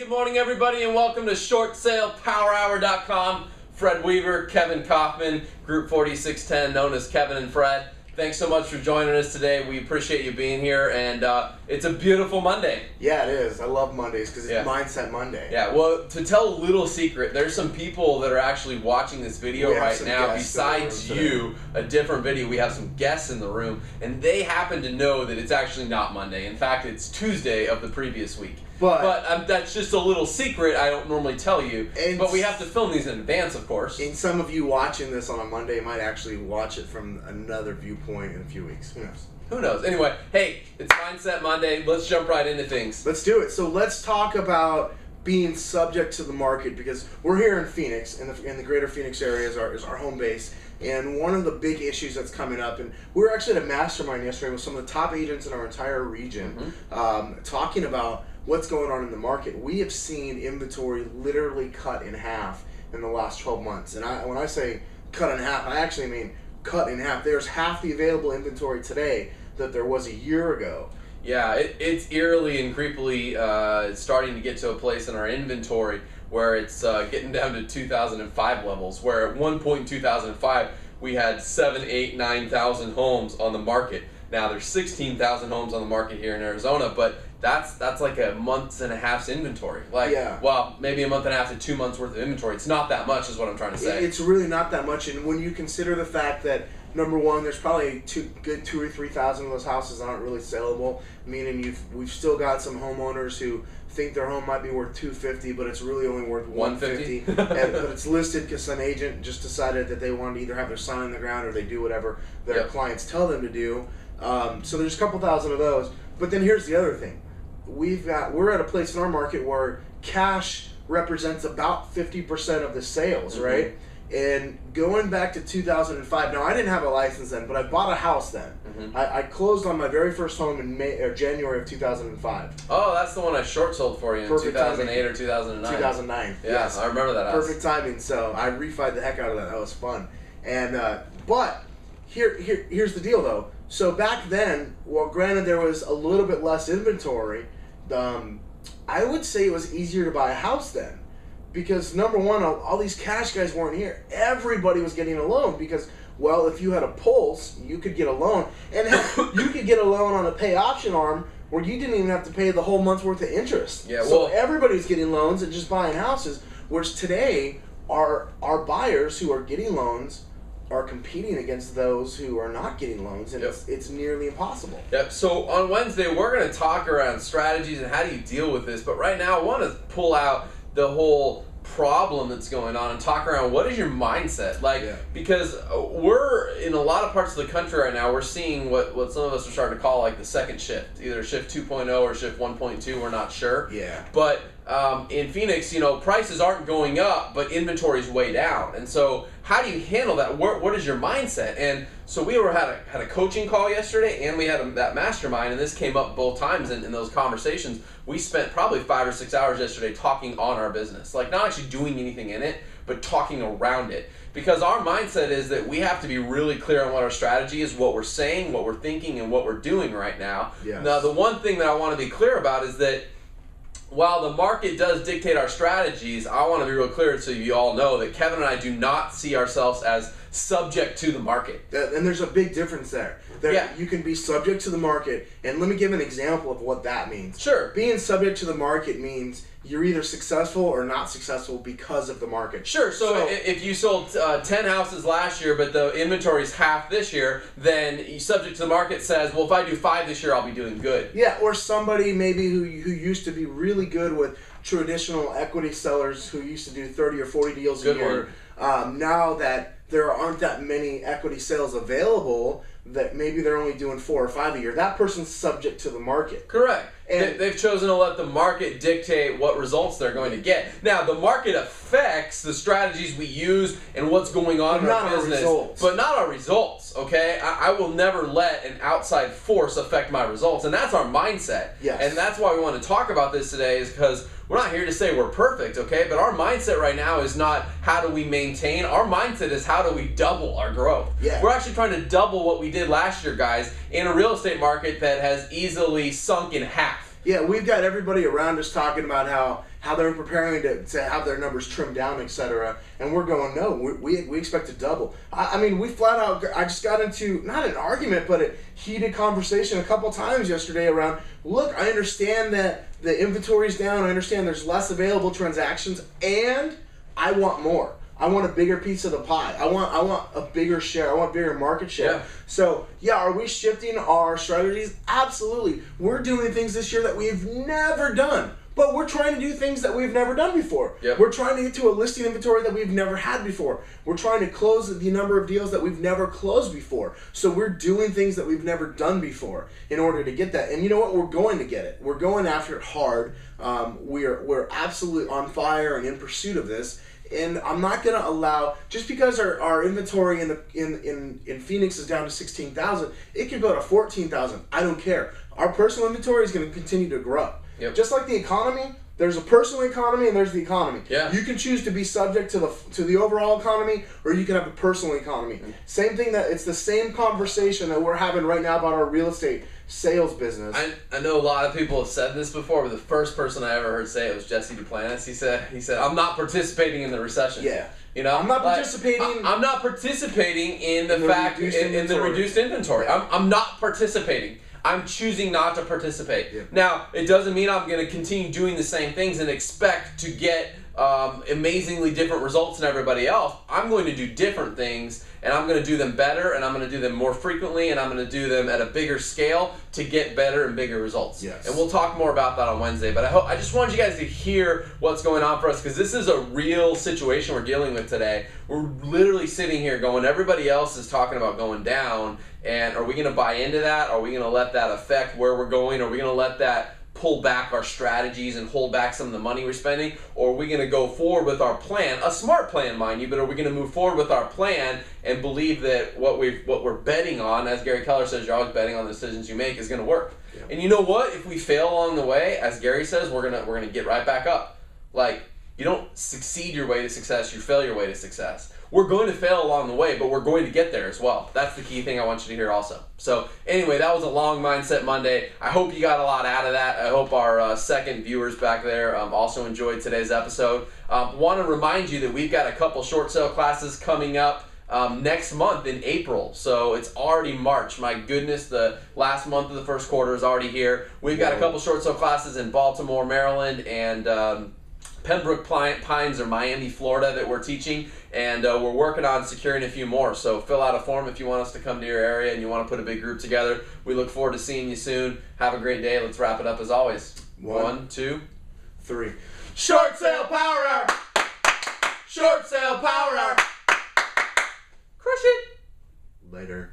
Good morning, everybody, and welcome to ShortSalePowerHour.com. Fred Weaver, Kevin Kaufman, Group 4610, known as Kevin and Fred. Thanks so much for joining us today. We appreciate you being here, and it's a beautiful Monday. Yeah, it is. I love Mondays because it's Mindset Monday. Yeah, well, to tell a little secret, there's some people that are actually watching this video right now. Besides you, a different video, we have some guests in the room, and they happen to know that it's actually not Monday. In fact, it's Tuesday of the previous week. But that's just a little secret I don't normally tell you. But we have to film these in advance, of course. And some of you watching this on a Monday might actually watch it from another viewpoint in a few weeks. Who knows? Who knows? Anyway, hey, it's Mindset Monday. Let's jump right into things. Let's do it. So let's talk about being subject to the market, because we're here in Phoenix, in the greater Phoenix area is our home base. And one of the big issues that's coming up, and we were actually at a mastermind yesterday with some of the top agents in our entire region, talking about what's going on in the market. We have seen inventory literally cut in half in the last 12 months. And when I say cut in half, I actually mean cut in half. There's half the available inventory today that there was a year ago. Yeah, it's eerily and creepily starting to get to a place in our inventory where it's getting down to 2005 levels, where at one point in 2005 we had 7,000, 8,000, 9,000 homes on the market. Now there's 16,000 homes on the market here in Arizona, but that's like a month and a half's inventory. Well, maybe a month and a half to 2 months worth of inventory. It's not that much is what I'm trying to say. It's really not that much, and when you consider the fact that, number one, there's probably 2,000 or 3,000 of those houses that aren't really saleable, meaning we've still got some homeowners who think their home might be worth $250, but it's really only worth $150. But it's listed because some agent just decided that they wanted to either have their sign in the ground or they do whatever their clients tell them to do. So there's a couple thousand of those. But then here's the other thing. We're at a place in our market where cash represents about 50% of the sales, right? And going back to 2005, now I didn't have a license then, but I bought a house then. I closed on my very first home in January of 2005. Oh, that's the one I short sold for you in 2008 or 2009. 2009. Yeah, yes. I remember that house. Perfect timing. So I refied the heck out of that. That was fun. And but here's the deal though. So back then, well, granted there was a little bit less inventory, I would say it was easier to buy a house then. Because number one, all these cash guys weren't here. Everybody was getting a loan because, well, if you had a pulse, you could get a loan. And you could get a loan on a pay option arm where you didn't even have to pay the whole month's worth of interest. Yeah, so everybody's getting loans and just buying houses. Whereas today, our buyers who are getting loans are competing against those who are not getting loans, and it's nearly impossible. Yep. So on Wednesday, we're going to talk around strategies and how do you deal with this. But right now, I want to pull out the whole problem that's going on and talk around what is your mindset because we're in a lot of parts of the country right now, we're seeing what some of us are starting to call like the second shift, either shift 2.0 or shift 1.2, we're not sure. But in Phoenix, prices aren't going up, but inventory is way down. And so how do you handle that? What is your mindset? And so we had a coaching call yesterday, and we had that mastermind, and this came up both times in those conversations. We spent probably 5 or 6 hours yesterday talking on our business, like not actually doing anything in it, but talking around it. Because our mindset is that we have to be really clear on what our strategy is, what we're saying, what we're thinking, and what we're doing right now. Now, the one thing that I want to be clear about is that while the market does dictate our strategies, I want to be real clear so you all know that Kevin and I do not see ourselves as subject to the market. And there's a big difference there. You can be subject to the market, and let me give an example of what that means. Sure. Being subject to the market means you're either successful or not successful because of the market. Sure. So if you sold 10 houses last year, but the inventory is half this year, then subject to the market says, well, if I do 5 this year, I'll be doing good. Yeah, or somebody maybe who used to be really good with traditional equity sellers who used to do 30 or 40 deals a year. Now that there aren't that many equity sales available, that maybe they're only doing 4 or 5 a year, that person's subject to the market. Correct. And they've chosen to let the market dictate what results they're going to get. Now, the market affects the strategies we use and what's going on in our business, but not our results, okay? I will never let an outside force affect my results, and that's our mindset. Yes. And that's why we want to talk about this today, is because we're not here to say we're perfect, okay? But our mindset right now is not how do we maintain. Our mindset is how do we double our growth. Yeah. We're actually trying to double what we did last year, guys, in a real estate market that has easily sunk in half. Yeah, we've got everybody around us talking about how they're preparing to have their numbers trimmed down, etc. And we're going, no, we expect to double. I mean, we flat out, I just got into, not an argument, but a heated conversation a couple times yesterday around, look, I understand that the inventory's down, I understand there's less available transactions, and I want more. I want a bigger piece of the pie. I want a bigger share. I want bigger market share. Yeah. So, yeah, are we shifting our strategies? Absolutely. We're doing things this year that we've never done. But we're trying to do things that we've never done before. Yep. We're trying to get to a listing inventory that we've never had before. We're trying to close the number of deals that we've never closed before. So we're doing things that we've never done before in order to get that. And you know what? We're going to get it. We're going after it hard. We're absolutely on fire and in pursuit of this. And I'm not going to allow, just because our inventory in Phoenix is down to 16,000, it could go to 14,000. I don't care. Our personal inventory is going to continue to grow. Yep. Just like the economy, there's a personal economy and there's the economy. Yeah. You can choose to be subject to the overall economy, or you can have a personal economy. Same thing, that it's the same conversation that we're having right now about our real estate sales business. I know a lot of people have said this before, but the first person I ever heard say it was Jesse Duplantis. He said, I'm not participating in the recession. Yeah. You know, I'm not participating. I'm not participating in the fact in the reduced inventory. I'm not participating. I'm choosing not to participate. Yeah. Now, it doesn't mean I'm going to continue doing the same things and expect to get amazingly different results than everybody else. I'm going to do different things, and I'm going to do them better, and I'm going to do them more frequently, and I'm going to do them at a bigger scale to get better and bigger results. Yes. And we'll talk more about that on Wednesday. But I just wanted you guys to hear what's going on for us, because this is a real situation we're dealing with today. We're literally sitting here going, everybody else is talking about going down, and are we going to buy into that? Are we going to let that affect where we're going? Are we going to let that pull back our strategies and hold back some of the money we're spending? Or are we going to go forward with our plan, a smart plan, mind you, but are we going to move forward with our plan and believe that what we're betting on, as Gary Keller says, you're always betting on the decisions you make, is going to work? Yeah. And you know what? If we fail along the way, as Gary says, we're gonna get right back up. Like, you don't succeed your way to success, you fail your way to success. We're going to fail along the way, but we're going to get there as well. That's the key thing I want you to hear also. So anyway, that was a long Mindset Monday. I hope you got a lot out of that. I hope our second viewers back there also enjoyed today's episode. Want to remind you that we've got a couple short sale classes coming up next month in April. So it's already March. My goodness, the last month of the first quarter is already here. We've got a couple short sale classes in Baltimore, Maryland, and Pembroke Pines or Miami, Florida that we're teaching, and we're working on securing a few more. So fill out a form if you want us to come to your area and you want to put a big group together. We look forward to seeing you soon. Have a great day. Let's wrap it up as always. 1, 2, 3. Short sale power hour! Short sale power hour! Crush it! Later.